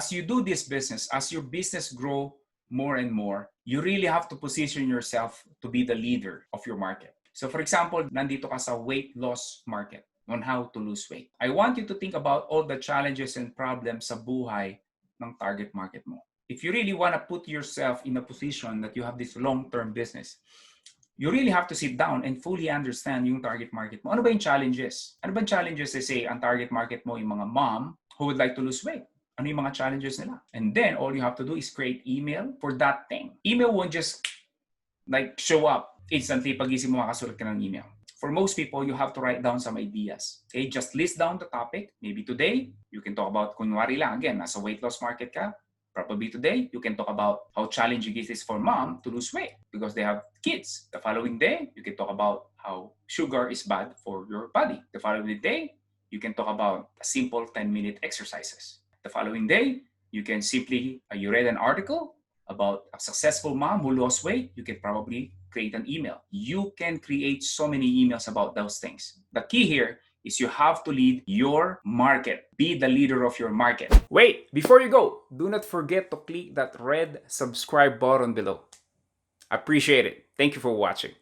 as you do this business, as your business grow more and more, you really have to position yourself to be the leader of your market. So for example, nandito ka sa weight loss market on how to lose weight. I want you to think about all the challenges and problems sa buhay ng target market mo. If you really want to put yourself in a position that you have this long-term business, you really have to sit down and fully understand yung target market mo. Ano ba yung challenges? Ano ba yung challenges? Say, ang target market mo yung mga mom who would like to lose weight. Ano yung mga challenges nila? And then, all you have to do is create email for that thing. Email won't just like show up instantly pag-isip mo makasulat ka ng email. For most people, you have to write down some ideas. Okay? Just list down the topic. Maybe today, you can talk about, kunwari lang, again, nasa weight loss market ka, probably today, you can talk about how challenging it is for mom to lose weight because they have kids. The following day, you can talk about how sugar is bad for your body. The following day, you can talk about a simple 10-minute exercises. The following day, you can simply, you read an article about a successful mom who lost weight, you can probably create an email. You can create so many emails about those things. The key here is you have to lead your market. Be the leader of your market. Wait, before you go, do not forget to click that red subscribe button below. Appreciate it. Thank you for watching.